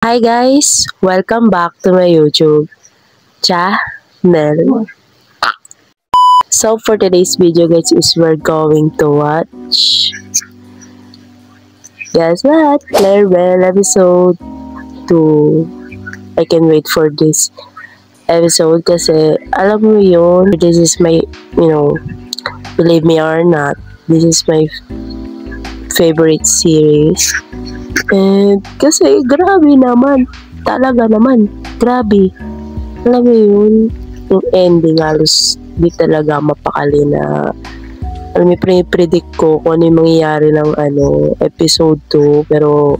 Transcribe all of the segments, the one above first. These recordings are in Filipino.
Hi guys! Welcome back to my YouTube channel. So for today's video guys is we're going to watch, guess what? Clarabelle episode 2. I can wait for this episode kasi alam mo yun, this is my, believe me or not, this is my favorite series. And kasi grabe naman, talaga naman, grabe. Alam mo yun, yung ending halos di talaga mapakali na alam mo, predict ko kung ano yung mangyayari ng episode 2, pero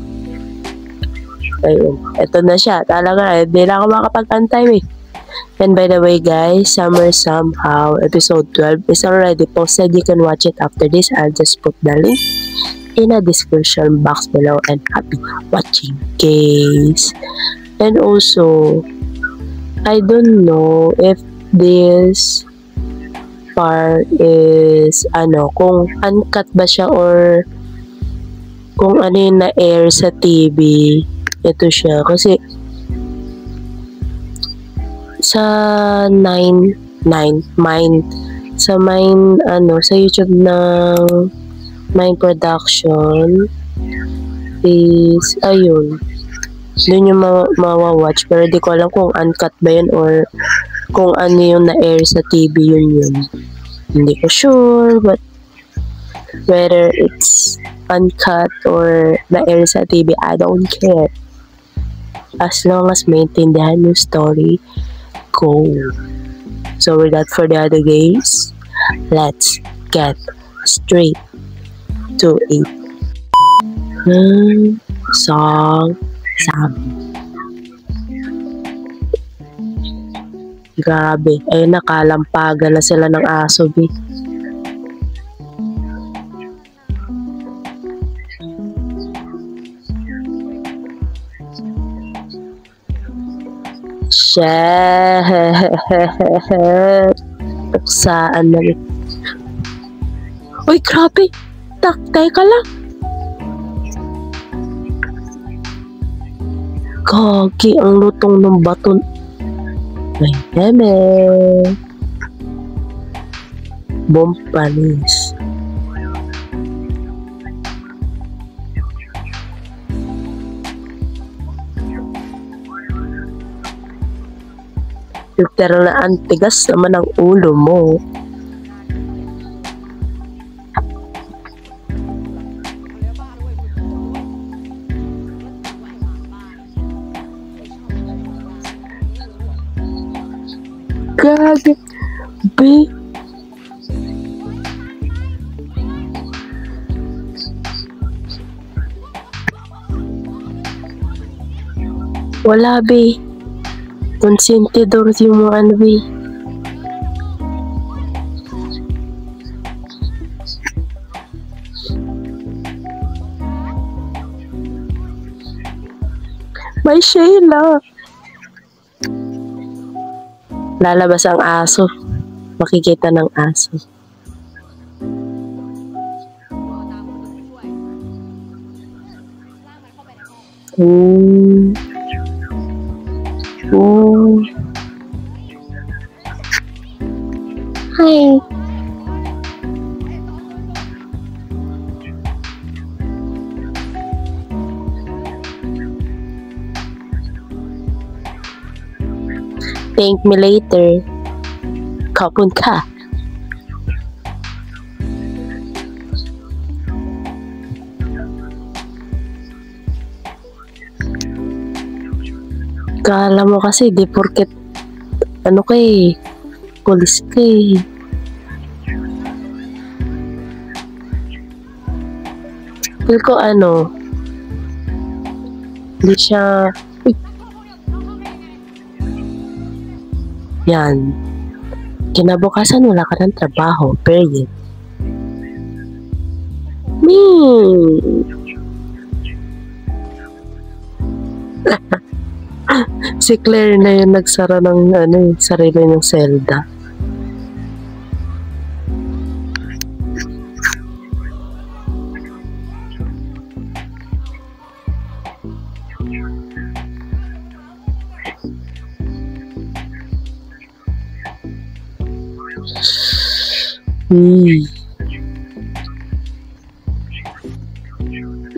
ayun, eto na siya, talaga, hindi na ako makapag-antay eh. And by the way guys, Summer Somehow episode 12 is already posted. You can watch it after this. I'll just put the link in the description box below, and happy watching guys. And also, I don't know if this part is kung uncut ba siya or kung ano yung na-air sa TV. Ito siya kasi sa sa YouTube ng Mind Production is ayun, doon yung mawawatch, pero di ko alam kung uncut ba yun or kung ano yung na-air sa TV yun. Hindi ko sure, but whether it's uncut or na-air sa TV, I don't care. As long as maintindihan yung story, go. So without further ado guys, let's get straight to it. Song grabe, ay nakalampagan na sila ng aso bi. Shit. Tuksaan na rin. Uy, grabe. Teka lang. Gagi, ang lutong ng baton. May neme. Bompanis. Literal na antigas naman ang ulo mo. Gagi. B. Wala, B. Konsentidor yung mga B. May Sheila. Lalabas ang aso. Makikita ng aso. Hi. Thank me later. Kapun ka. Kala mo kasi di porket pulis ka eh. Feel ko hindi siya yan. Kinabukasan wala ka ng trabaho, period. Si Claire na yung nagsara ng sarili ng selda. Hmm.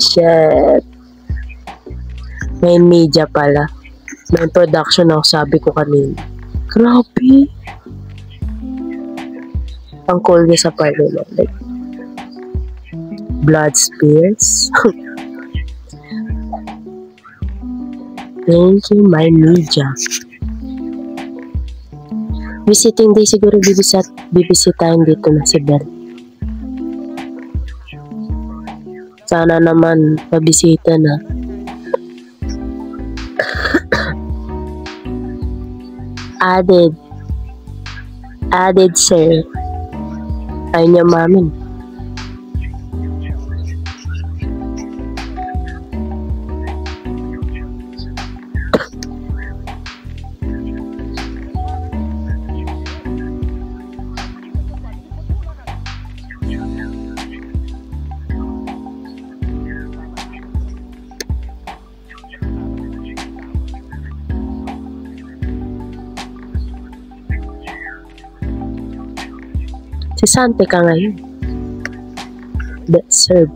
Shit. Main media pala. Main production ako, sabi ko kanina. Grabe. Ang cool niya sa part nila. Like, blood spears. Thank you, my media. Visiting day siguro bibisitahin dito na si Belle. Sana naman mabisita na. Added sir. Ayun niya mamin. Si Sante ka ngayon. That serve.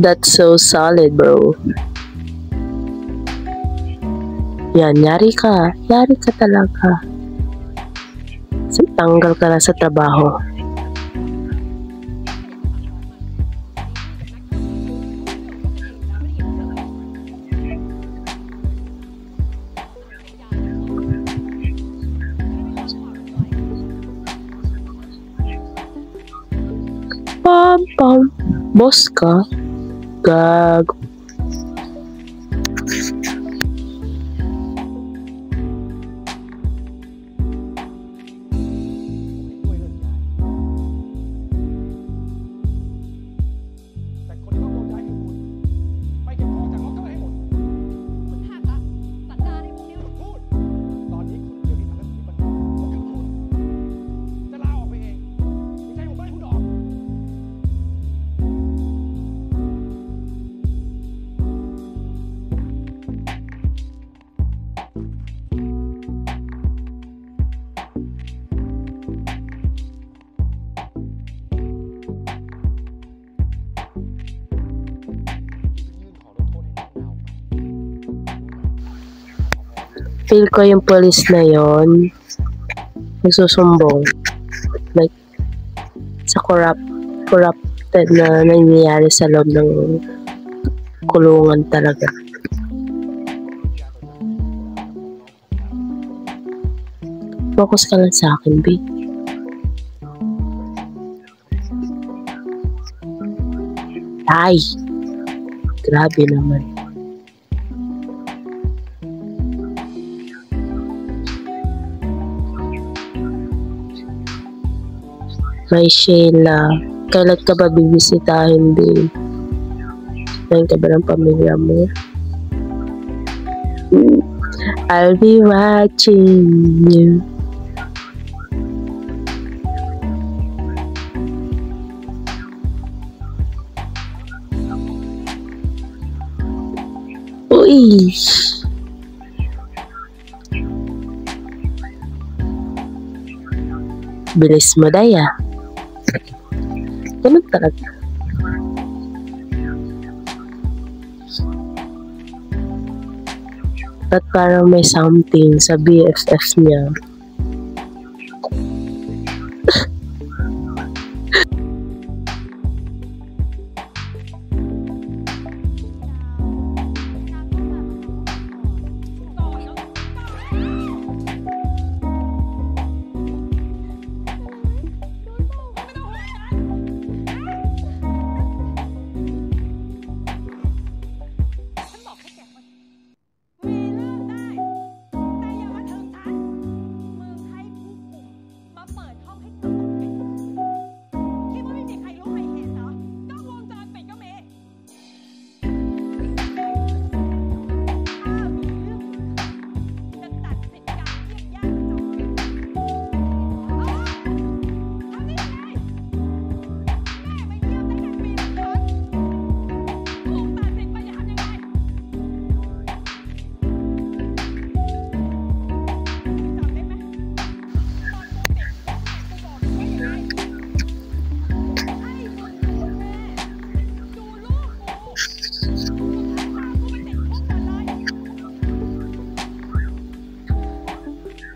That's so solid, bro. Yan, yari ka. Yari ka talaga. Tanggal ka na sa trabaho. Pam. Boss ka? Gago. Feel ko yung police na yon nagsusumbong. Like, sa corrupted na nangyayari sa loob ng kulungan talaga. Focus ka lang sa akin, babe. Ay! Grabe naman. May Sheila, kailan ka ba bibisitahin din? Kailan ka ba ng pamilya mo? I'll be watching you. Uy! Bilis mo, Daya. Ganun talaga. At parang may something sa BFF niya.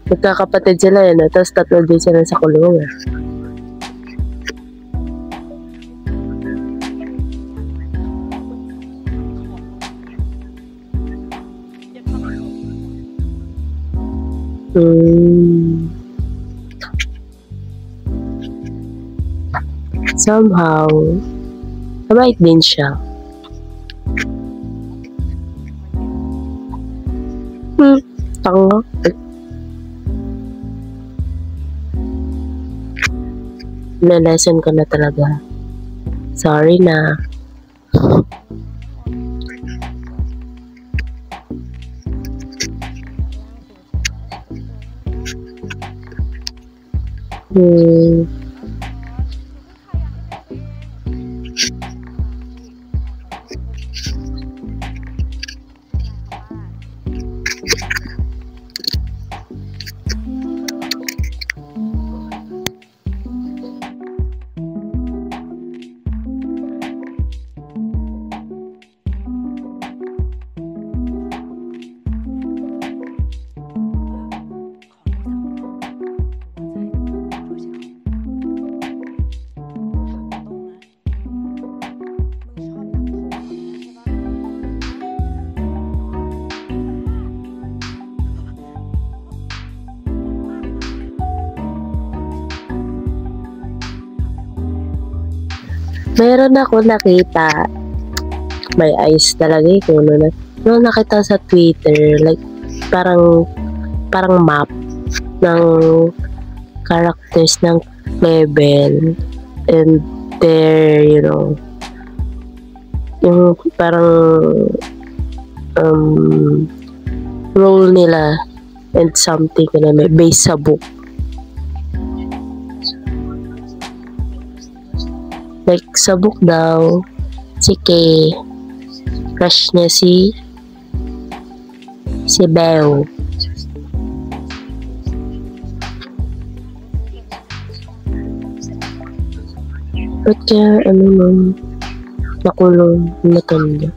Magkakapatid sila yun, tapos 3 din sila sa kulungan. Somehow, mabait din siya. Tanga. Na-lesson ko na talaga. Sorry na. Meron ako nakita. May eyes talaga eh. Kung ano na. No, nakita sa Twitter. Like, parang map ng characters ng level. And their, yung parang role nila and something na may base sa book. Like, sa book daw, si Kay, crush niya si Belle. Ba't kaya, nakulong, matanda?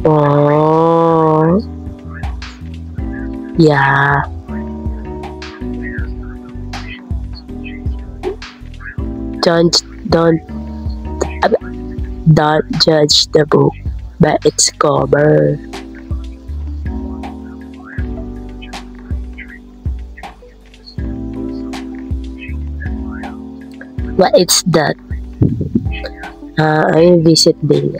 Oh, yeah. Don't judge the book by its cover. What is that? Ay, visit din.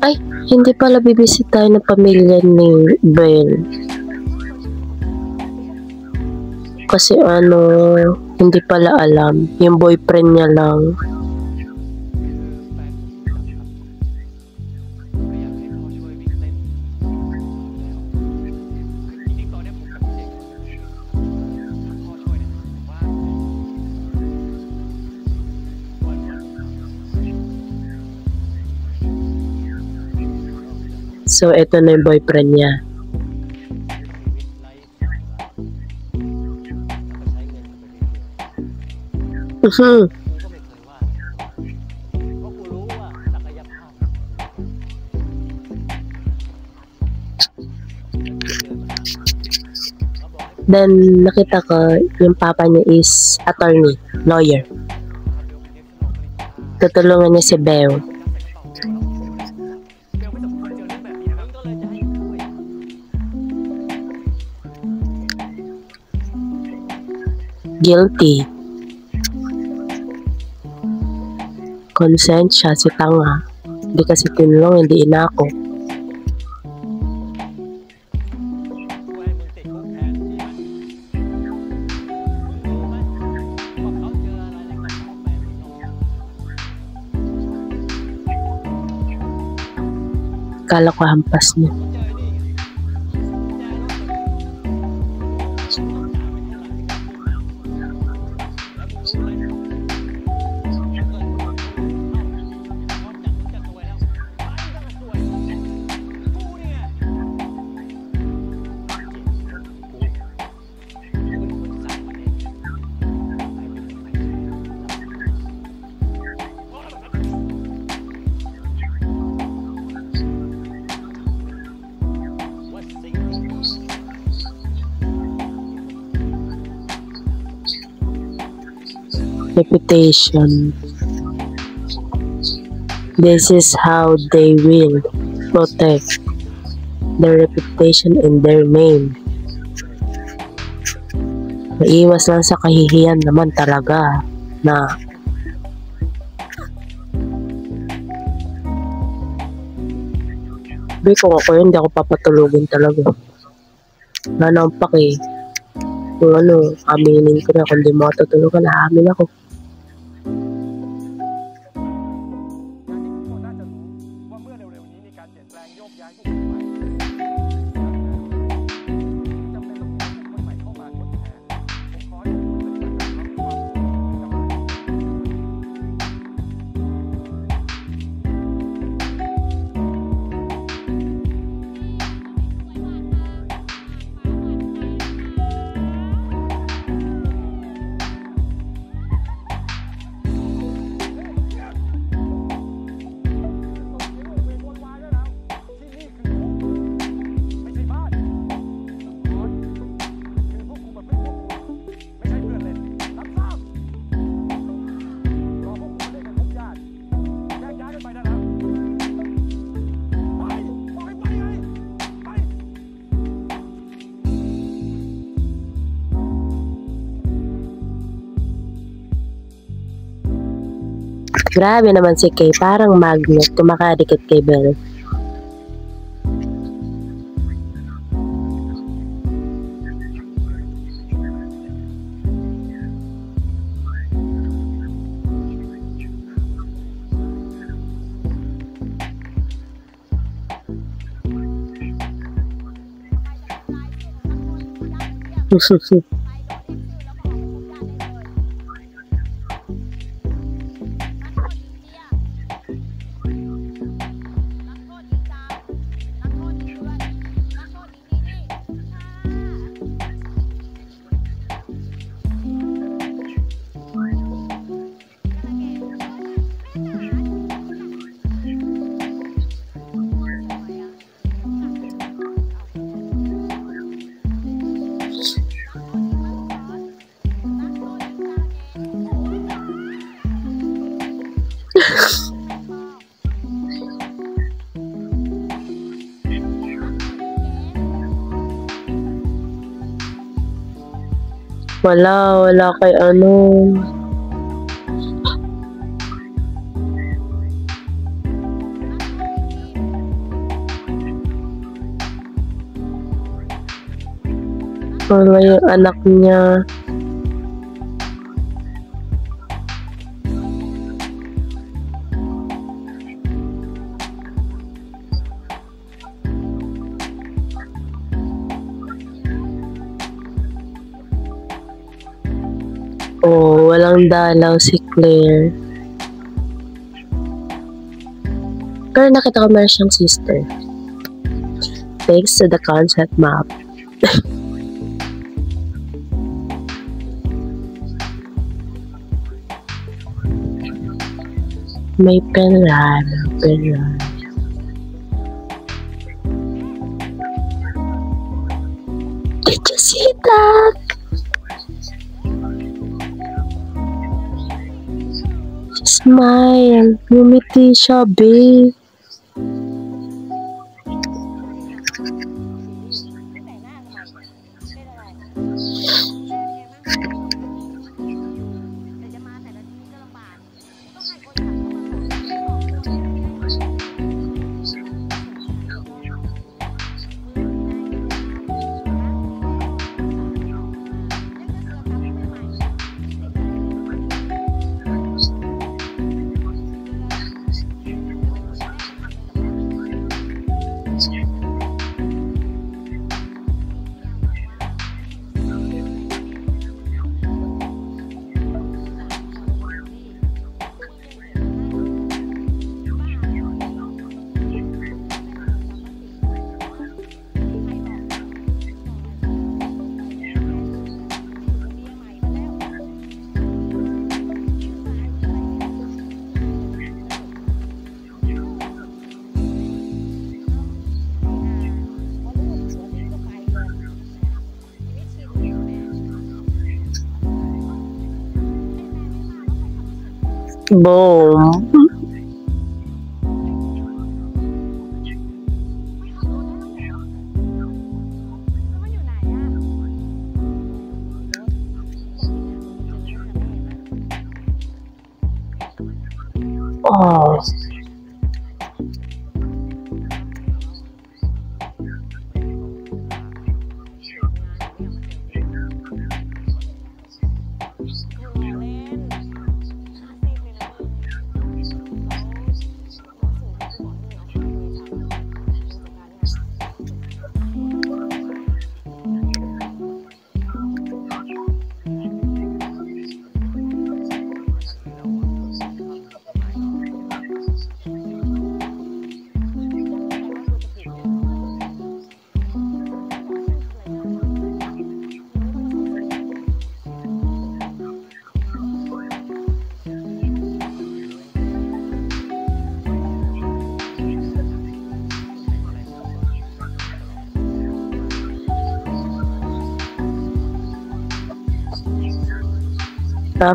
Ay, hindi pala bibisit tayo ng pamilya ni Belle. Kasi hindi pala alam. Yung boyfriend niya lang. So, ito na yung boyfriend niya. Then, nakita ko, yung papa niya is attorney, lawyer. Tutulungan niya si Belle. Guilty. Consent siya, si tanga. Hindi kasi tinulong, hindi inako. Kala ko hampas niya. reputation. This is how they will protect their reputation and their name. Maiwas lang sa kahihiyan naman talaga na kung ako yun, hindi ako papatulogin talaga. Wala na akong pake. Kung aminin ko na, kung di makatutulugan, naamin ako. Grabe naman si Kay, parang magnet, kumakadikit kay Belle. Wala kay wala yung anak niya. Oh, walang dalaw si Claire. Pero nakita ko meron siyang sister. Thanks to the concept map. May penran. Did you see that? Smile. Ngumiti siya, babe. Boom. Oh.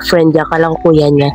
Friend niya, kalang kuya niya.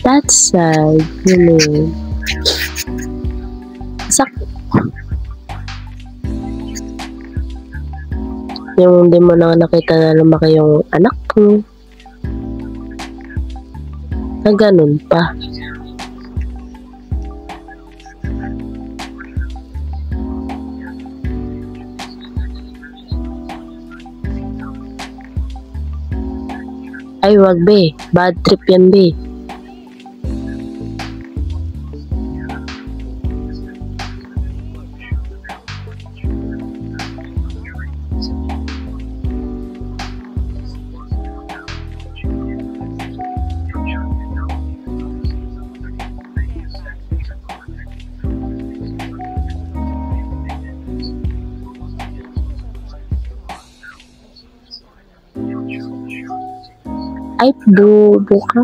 That's sad, sakit. Yung hindi mo na nakita na lumaki yung anak mo. Na ganun pa. Ay, wag be. Bad trip yan be. Ay, bobo ka.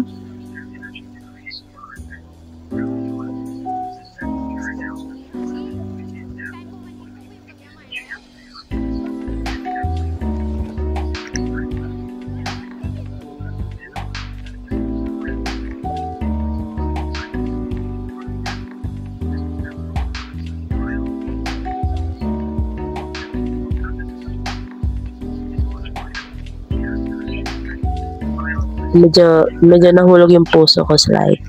Medyo nahulog yung puso ko sa life.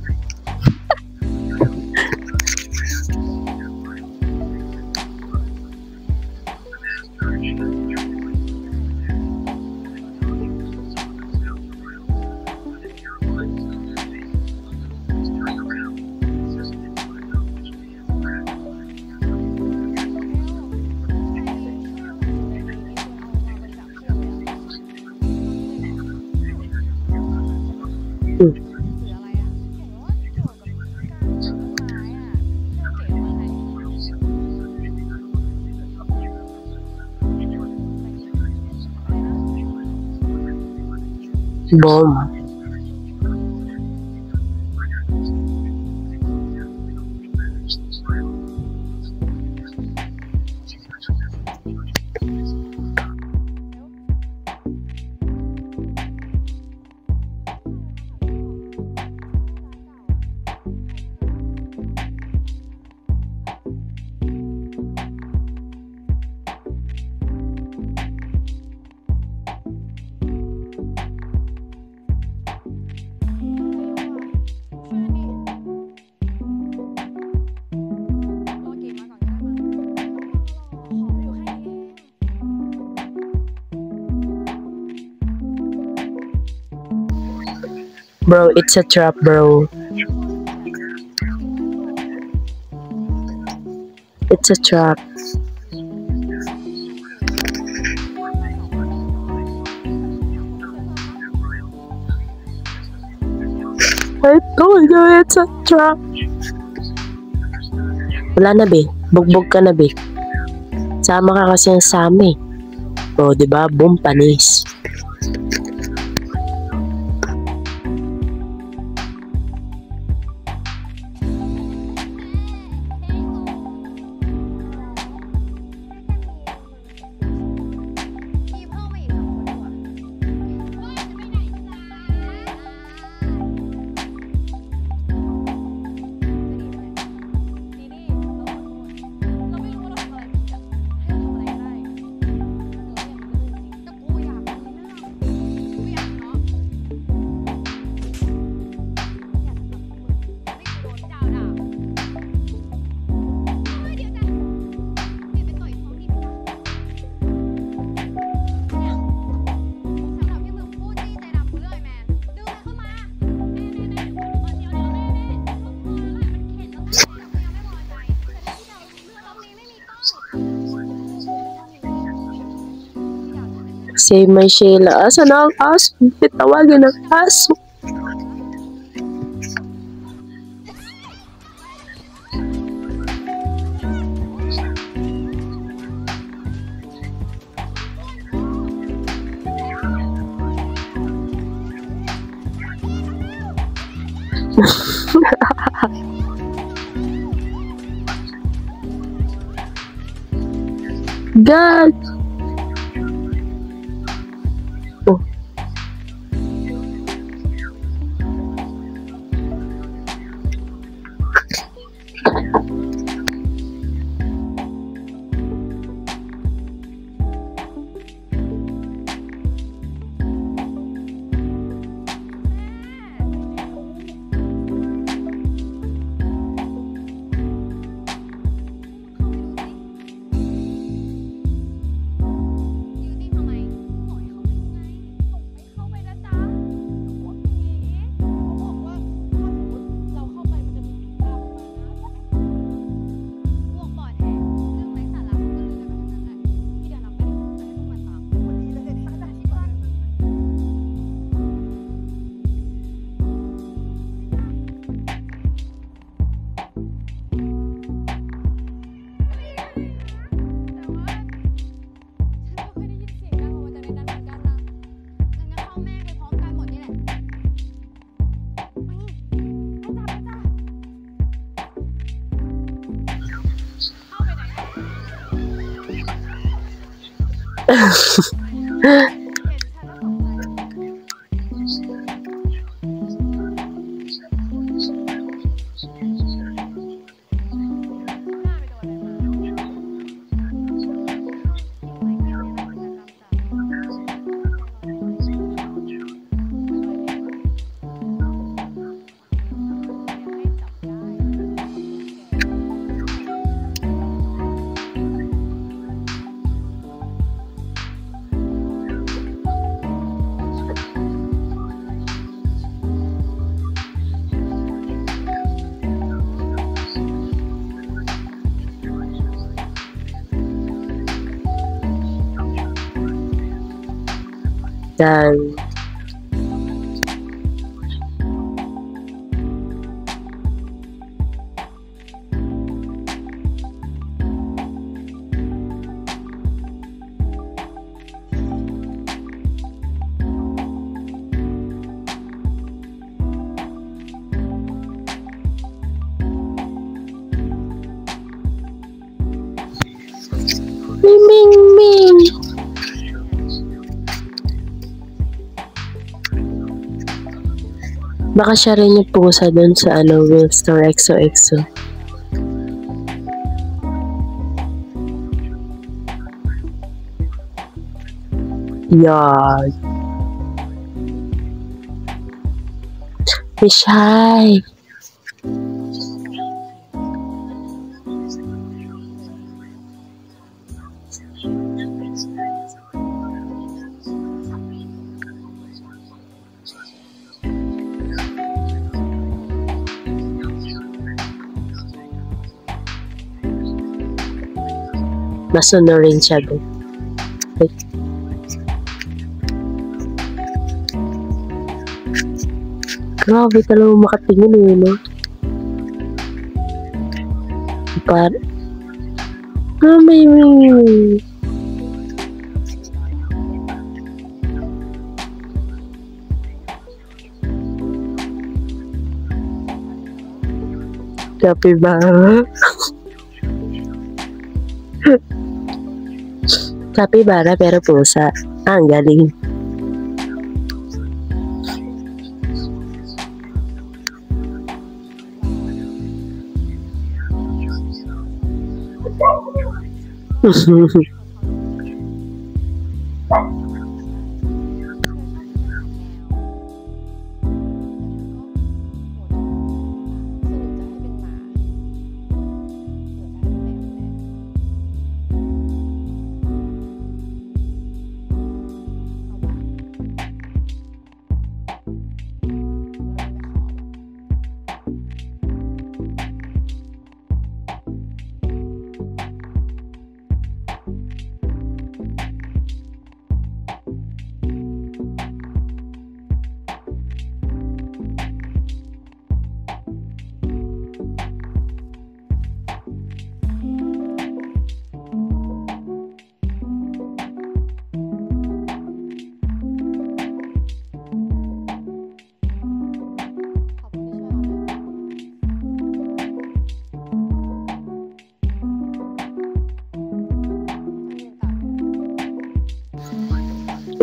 Bomb. Bro, it's a trap, bro. It's a trap. I told you it's a trap. Wala na, be. Bugbog ka na, be. Sama ka kasi yung sama, eh. O, diba? Boom, panis. Save my Sheila. Asa na ang aso? Tawagin ang aso. God. Oh. Yan. Ming, ming, ming. Baka siya rin yung pusa dun sa Will Store XOXO. Yan. Fish high. Masuno rin siya doon. Grabe talaga makatingin eh, no? May Capybara. Capybara pero pusa. Ang galing.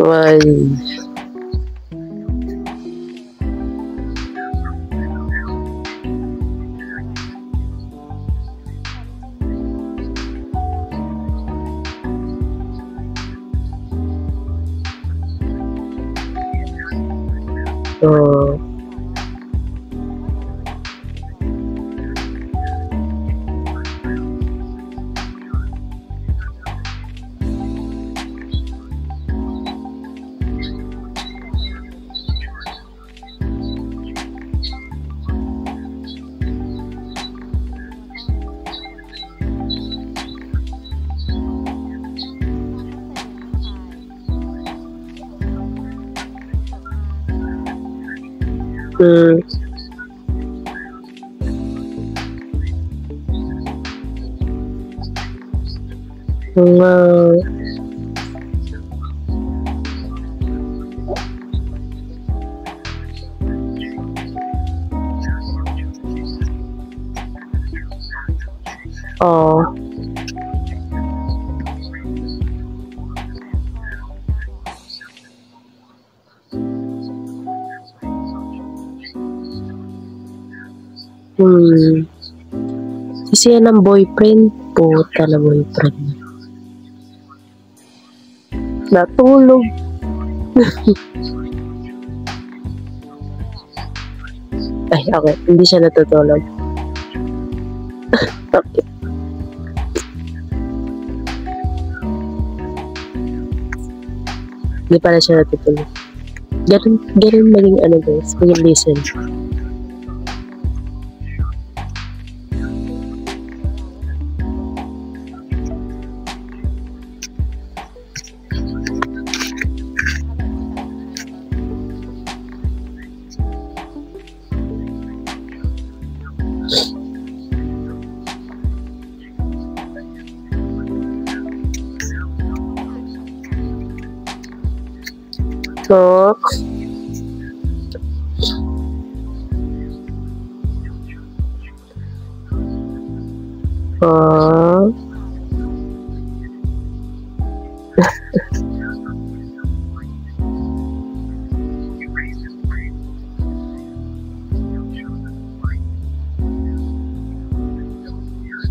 Why? Oh. Wow. Oh. Hmm. Kasi yan ang boyfriend. Puta na boyfriend. Natulog. Ay, okay. Hindi siya natutulog. Okay. Hindi pala siya natutulog. Ganun maging ano guys. Maging listen.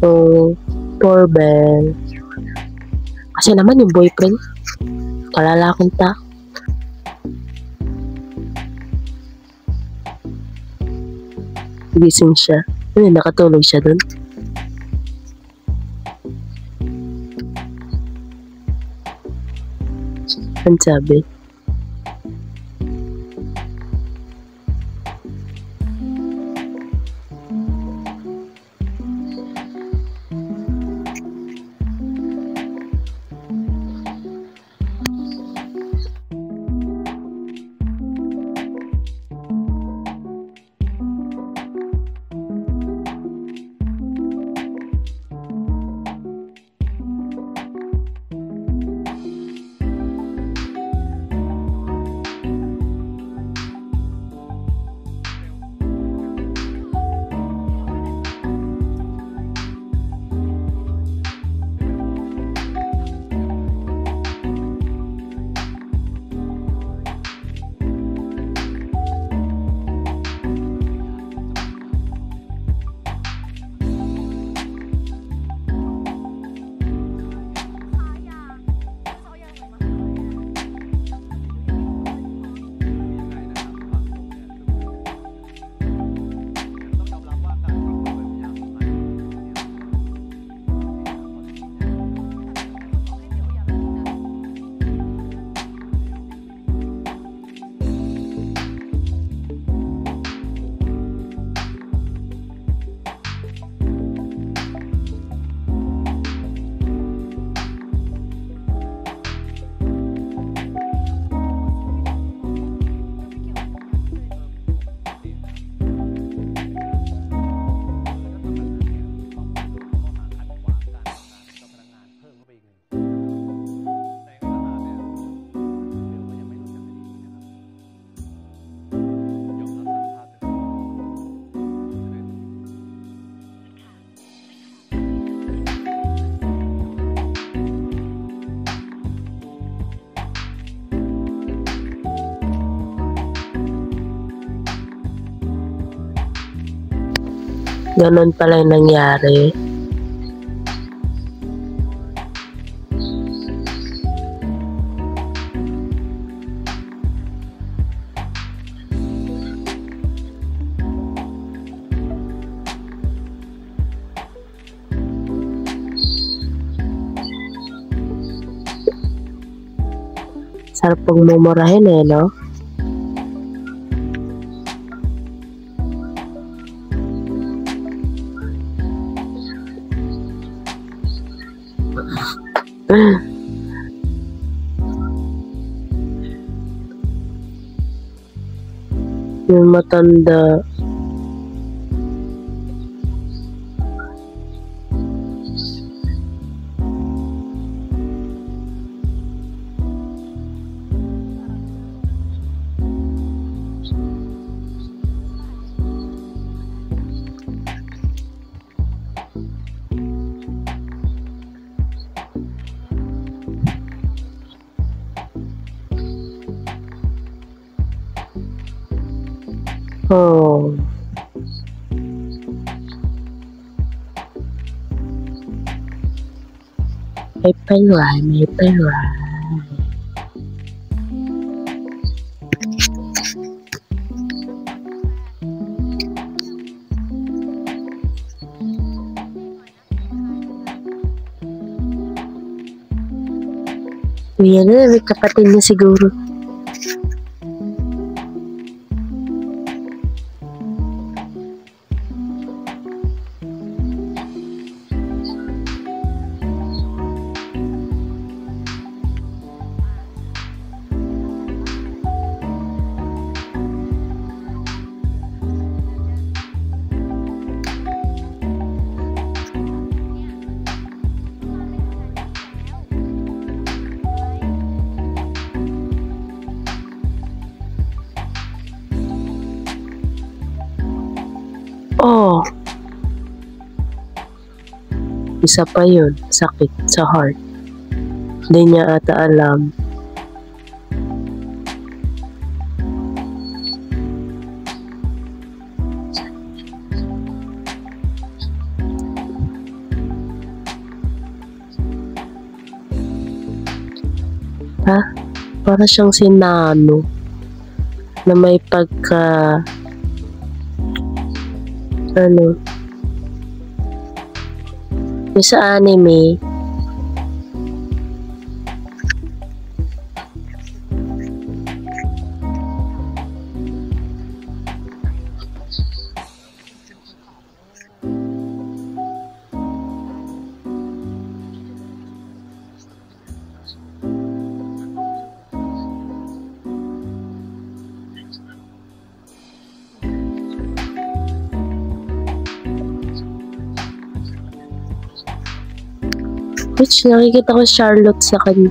So, poor Ben. Kasi naman yung boyfriend, kalalakong ta. Gising siya. Ayun, nakatulog siya dun. Ang sabi. Ganon pala yung nangyari. Sarap pong mumurahin eh, no? Yung matanda. Oh. Maple rye, maple rye. Yan na, may kapatid na siguro. Oh, isa pa yun, sakit sa heart. Hindi niya ata alam. Ha? Para siyang si Nano na may pagka ano yung sa anime which nakikita ko Charlotte sa kanya.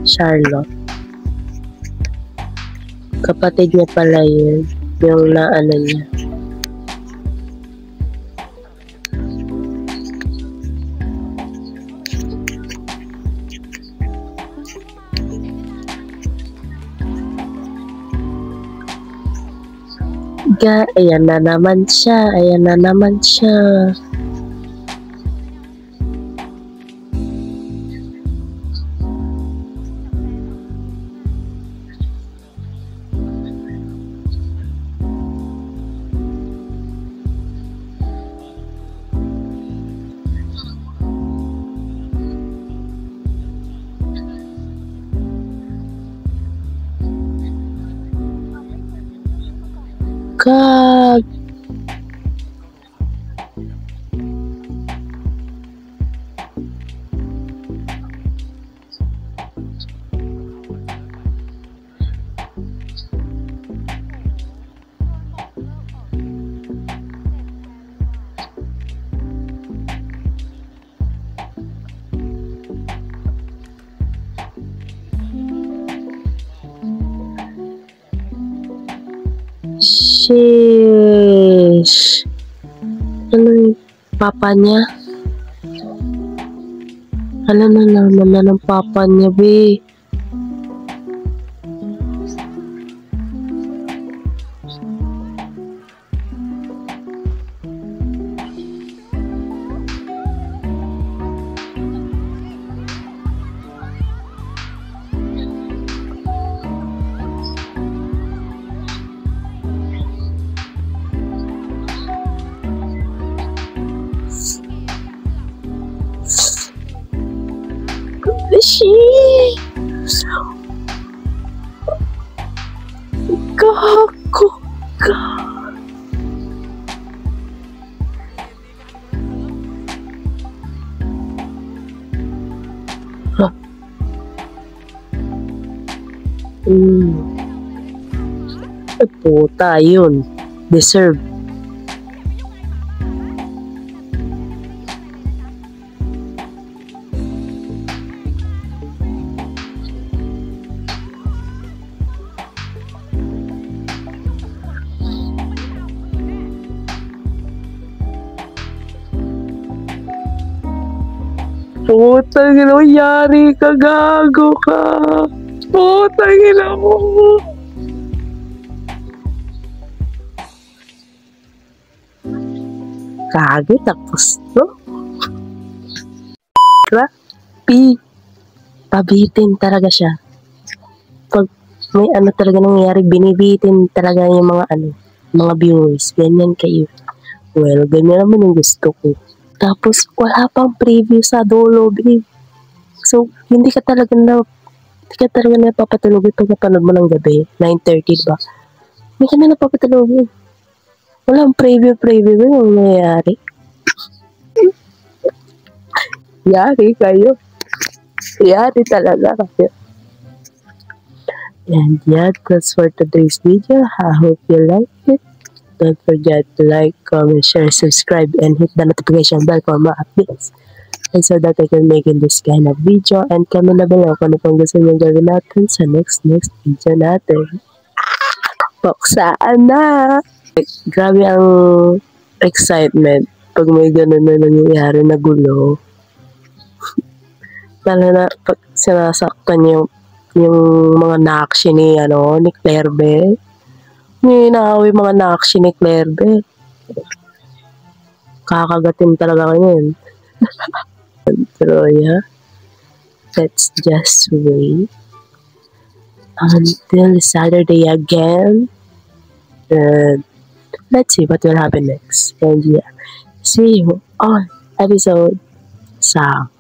Charlotte. Kapatid niya pala yun. Yung naano niya. Ayan na naman siya. Ayan na naman siya. God. Sheesh. Ano yung papa niya? Alam na naman na ng papa niya, be. Gago ka. Huh. Ay, puta, yun. Deserve. Putang ina, yari ka, gago ka. Putang ina mo. Kage, tapos to. Grabe. Pabitin talaga siya. Pag may ano talaga nangyayari, binibitin talaga yung mga mga viewers. Ganyan kayo. Well, ganyan naman yung gusto ko. Tapos, wala pang preview sa dulo, babe. So, hindi ka talaga napapatulog pag napanood mo ng gabi. 9:30, ba? Hindi ka na napapatulog. Walang preview, yung nangyayari. Yari kayo. Yari talaga kayo. And yeah, that's for today's video. I hope you like it. Don't forget to like, comment, share, subscribe, and hit the notification bell for more updates. And so that I can make in this kind of video. And comment na below kung ano pang gusto nyo gawin natin sa next video natin. Paksaan na! Grabe ang excitement pag may ganun na nangyayari na gulo. Lalo na pag sinasaktan yung mga nakshi ni Claire Bell. May naawi mga nakshi ni Claire Bell. Kakagatin talaga ngayon. Pero yeah, let's just wait until Saturday again. And let's see what will happen next. And yeah, see you on episode 7.